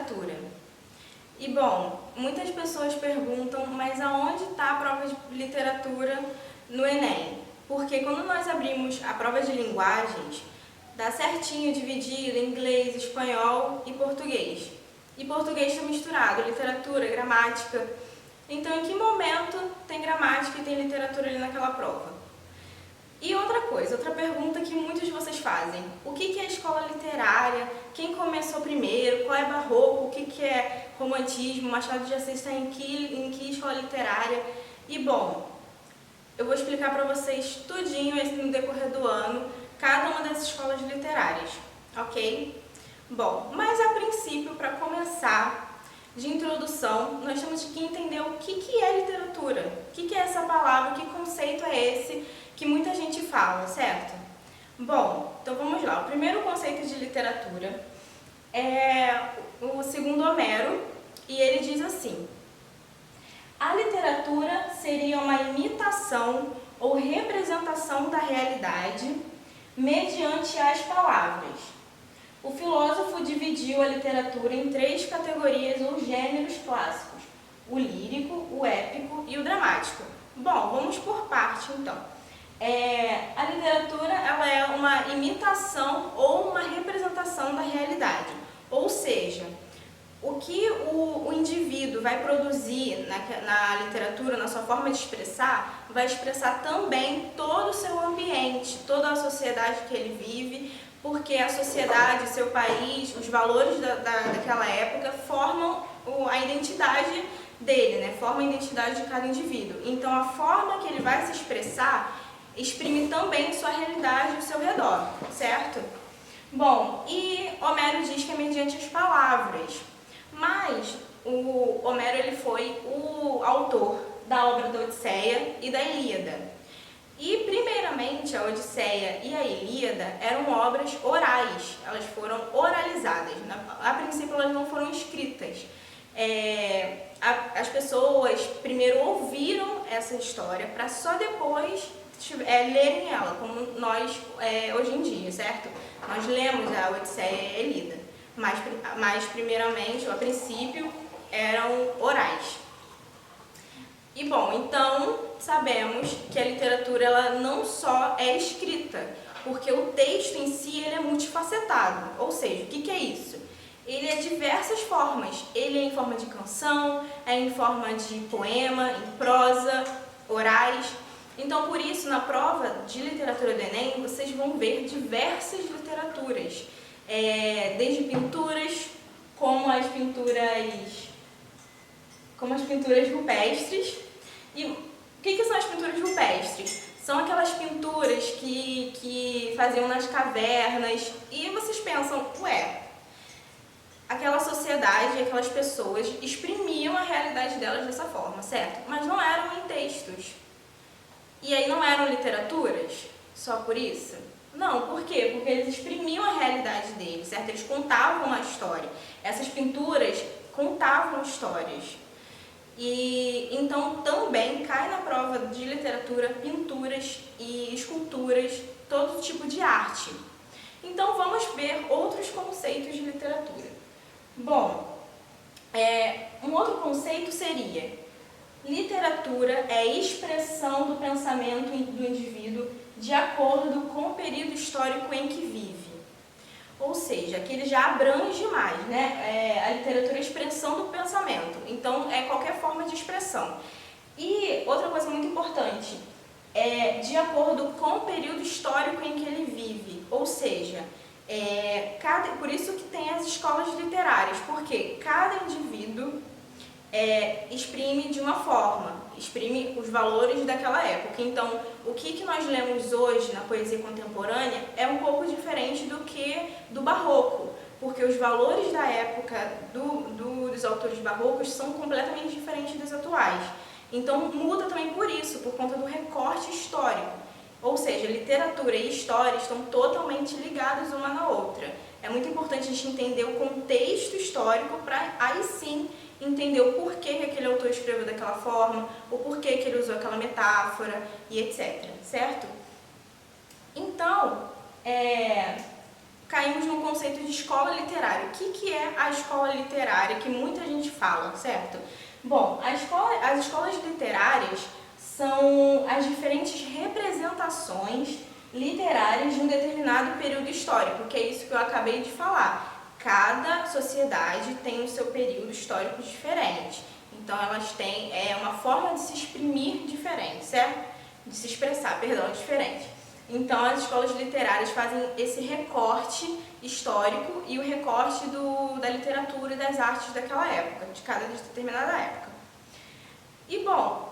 literatura. E bom, muitas pessoas perguntam, mas aonde está a prova de literatura no Enem? Porque quando nós abrimos a prova de linguagens, dá certinho dividido em inglês, espanhol e português. E português está misturado, literatura, gramática. Então, em que momento tem gramática e tem literatura ali naquela prova? E outra coisa, outra pergunta que muitos de vocês fazem: o que é escola literária? Quem começou primeiro? Qual é barroco? O que é romantismo? Machado de Assis está em que escola literária? E bom, eu vou explicar para vocês tudinho no decorrer do ano, cada uma das escolas literárias, ok? Bom, mas a princípio, para começar, de introdução, nós temos que entender o que é literatura, o que é essa palavra, que conceito é esse que muita gente fala, certo? Bom, então vamos lá. O primeiro conceito de literatura é o segundo Homero, e ele diz assim: a literatura seria uma imitação ou representação da realidade mediante as palavras. O filósofo dividiu a literatura em 3 categorias ou gêneros clássicos: o lírico, o épico e o dramático. Bom, vamos por parte então. A literatura ela é uma imitação ou uma representação da realidade, ou seja, o que o indivíduo vai produzir na literatura, na sua forma de expressar, vai expressar também todo o seu ambiente, toda a sociedade que ele vive, porque a sociedade, o seu país, os valores daquela época formam a identidade dele, né? Formam a identidade de cada indivíduo. Então, a forma que ele vai se expressar exprime também sua realidade ao seu redor, certo? Bom, e Homero diz que é mediante as palavras, mas o Homero ele foi o autor da obra da Odisseia e da Ilíada. E, primeiramente, a Odisseia e a Ilíada eram obras orais, elas foram oralizadas. A princípio, elas não foram escritas. As pessoas primeiro ouviram essa história para só depois lerem ela, como nós hoje em dia, certo? Nós lemos a Odisseia e a Ilíada, mas primeiramente, a princípio, eram orais. E bom, então sabemos que a literatura ela não só é escrita, porque o texto em si ele é multifacetado. Ou seja, o que é isso? Ele é diversas formas. Ele é em forma de canção, é em forma de poema, em prosa, orais. Então, por isso, na prova de literatura do Enem, vocês vão ver diversas literaturas, desde pinturas, como as pinturas rupestres. E o que são as pinturas rupestres? São aquelas pinturas que faziam nas cavernas, e vocês pensam, aquela sociedade, aquelas pessoas exprimiam a realidade delas dessa forma, certo? Mas não eram em textos. E aí não eram literaturas? Só por isso? Não, por quê? Porque eles exprimiam a realidade deles, certo? Eles contavam uma história. Essas pinturas contavam histórias. E então também cai na prova de literatura pinturas e esculturas, todo tipo de arte. Então vamos ver outros conceitos de literatura. Bom, um outro conceito seria: literatura é expressão do pensamento do indivíduo de acordo com o período histórico em que vive. Ou seja, que ele já abrange mais, né? A literatura é a expressão do pensamento, então é qualquer forma de expressão. E outra coisa muito importante, de acordo com o período histórico em que ele vive, ou seja, por isso que tem as escolas literárias, porque cada indivíduo exprime de uma forma, exprime os valores daquela época. Então, o que nós lemos hoje na poesia contemporânea é um pouco diferente do que do barroco, porque os valores da época dos autores barrocos são completamente diferentes dos atuais. Então, muda também por isso, por conta do recorte histórico. Ou seja, literatura e história estão totalmente ligadas uma na outra. É muito importante a gente entender o contexto histórico para aí sim entender o porquê que aquele autor escreveu daquela forma, o porquê que ele usou aquela metáfora e etc. Certo? Então, caímos no conceito de escola literária. O que é a escola literária, que muita gente fala, certo? Bom, as escolas literárias são as diferentes representações literárias de um determinado período histórico, que é isso que eu acabei de falar. Cada sociedade tem o seu período histórico diferente. Então, elas têm uma forma de se exprimir diferente, certo? De se expressar, perdão, diferente. Então, as escolas literárias fazem esse recorte histórico e o recorte da literatura e das artes daquela época, de cada determinada época. E, bom,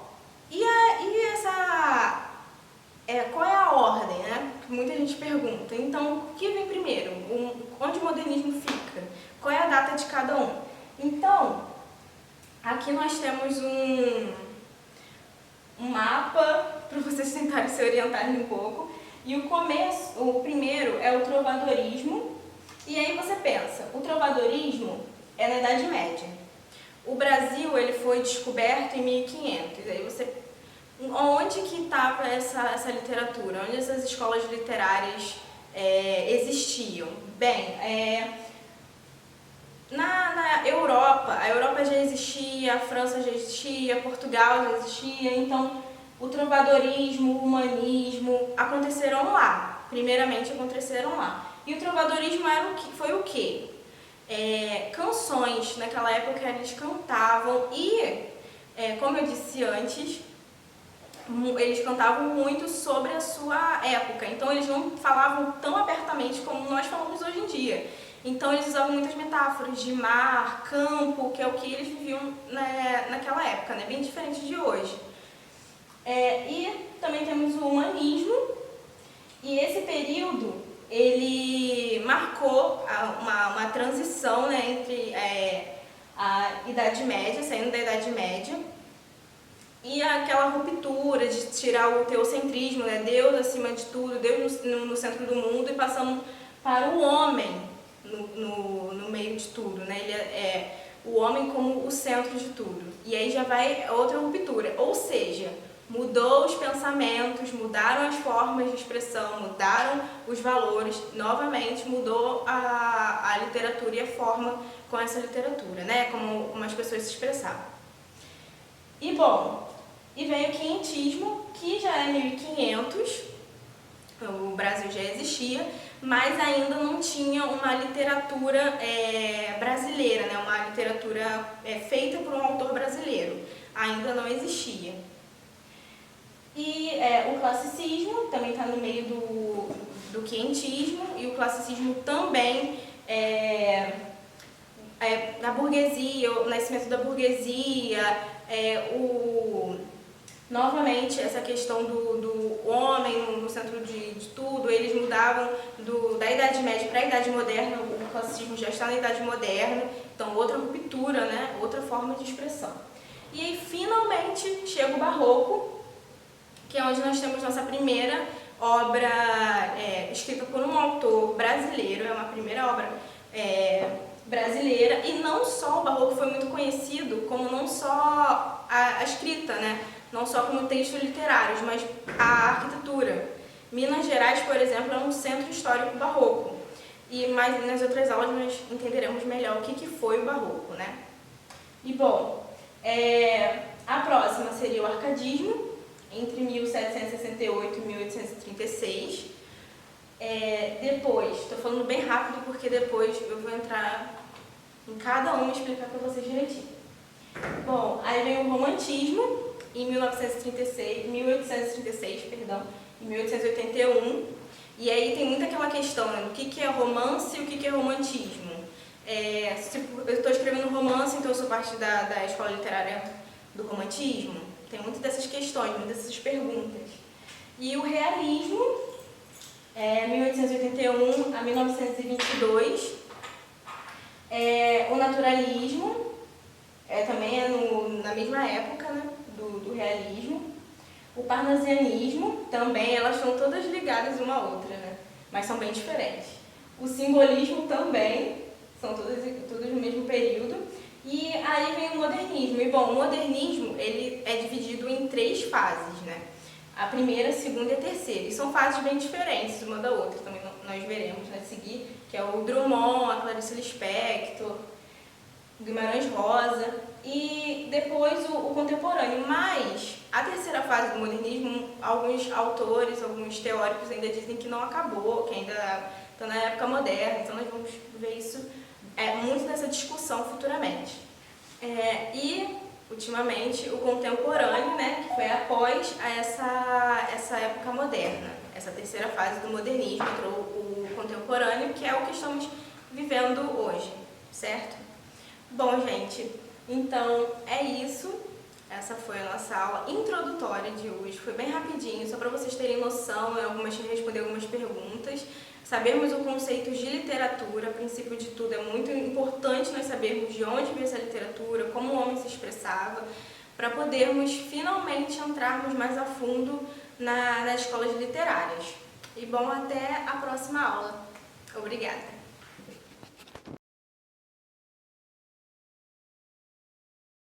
qual é a ordem, né? Que muita gente pergunta. Então, o que vem primeiro? Onde o modernismo fica? Qual é a data de cada um? Então, aqui nós temos um mapa para vocês tentarem se orientarem um pouco. E o primeiro é o trovadorismo. E aí você pensa, o trovadorismo é na Idade Média. O Brasil ele foi descoberto em 1500. Aí onde que estava essa literatura? Onde essas escolas literárias existiam? Bem, na Europa, a Europa já existia, a França já existia, Portugal já existia, então o trovadorismo, o humanismo aconteceram lá, primeiramente aconteceram lá. E o trovadorismo foi o quê? Canções, naquela época eles cantavam e, como eu disse antes, eles cantavam muito sobre a sua época, então eles não falavam tão abertamente como nós falamos hoje em dia. Então eles usavam muitas metáforas de mar, campo, que é o que eles viviam naquela época, né? Bem diferente de hoje. E também temos o humanismo, e esse período ele marcou uma transição, né, entre a Idade Média, saindo da Idade Média, e aquela ruptura de tirar o teocentrismo, né, Deus acima de tudo, Deus no centro do mundo, e passando para o homem no meio de tudo, né? Ele o homem como o centro de tudo. E aí já vai outra ruptura, ou seja, mudou os pensamentos, mudaram as formas de expressão, mudaram os valores, novamente mudou a literatura e a forma com essa literatura, né? Como as pessoas se expressavam. E bom, vem o quinhentismo, que já é 1500, o Brasil já existia, mas ainda não tinha uma literatura brasileira, né? Uma literatura feita por um autor brasileiro, ainda não existia. E o classicismo também está no meio do quinhentismo, e o classicismo também na burguesia, o nascimento da burguesia, novamente essa questão do homem no centro de tudo, eles mudavam da Idade Média para a Idade Moderna, o classicismo já está na Idade Moderna, então outra ruptura, né? Outra forma de expressão. E aí finalmente chega o Barroco, que é onde nós temos nossa primeira obra escrita por um autor brasileiro, é uma primeira obra brasileira, e não só o Barroco foi muito conhecido como não só a escrita, né? Não só como textos literários, mas a arquitetura. Minas Gerais, por exemplo, é um centro histórico barroco, mas nas outras aulas nós entenderemos melhor o que foi o Barroco, né? E bom, a próxima seria o Arcadismo, entre 1768 e 1836. Depois, estou falando bem rápido porque depois eu vou entrar em cada um e explicar para vocês direitinho. Bom, aí vem o Romantismo, em 1836 e 1881. E aí tem muito aquela questão, né, do que é romance e o que é romantismo. Eu estou escrevendo romance, então eu sou parte da escola literária do romantismo. Tem muitas dessas questões, muitas dessas perguntas. E o realismo, 1881 a 1922. O naturalismo, também na mesma época, né, do realismo. O parnasianismo, também, elas estão todas ligadas uma à outra, né, mas são bem diferentes. O simbolismo também, são todas no mesmo período. E aí vem o modernismo. E bom, o modernismo ele é dividido em 3 fases, né? A primeira, a segunda e a terceira. E são fases bem diferentes uma da outra, também nós veremos, né, seguir, que é o Drummond, a Clarice Lispector, Guimarães Rosa e depois o contemporâneo. Mas a terceira fase do modernismo, alguns autores, alguns teóricos ainda dizem que não acabou, que ainda está na época moderna, então nós vamos ver isso muito nessa discussão futuramente. E, ultimamente, o contemporâneo, né, que foi após essa época moderna, essa terceira fase do modernismo, entrou o contemporâneo, que é o que estamos vivendo hoje, certo? Bom, gente, então é isso. Essa foi a nossa aula introdutória de hoje. Foi bem rapidinho, só para vocês terem noção, responder algumas perguntas, sabermos o conceito de literatura. A princípio de tudo, é muito importante nós sabermos de onde veio essa literatura, como o homem se expressava, para podermos finalmente entrarmos mais a fundo nas escolas literárias. E bom, até a próxima aula. Obrigada!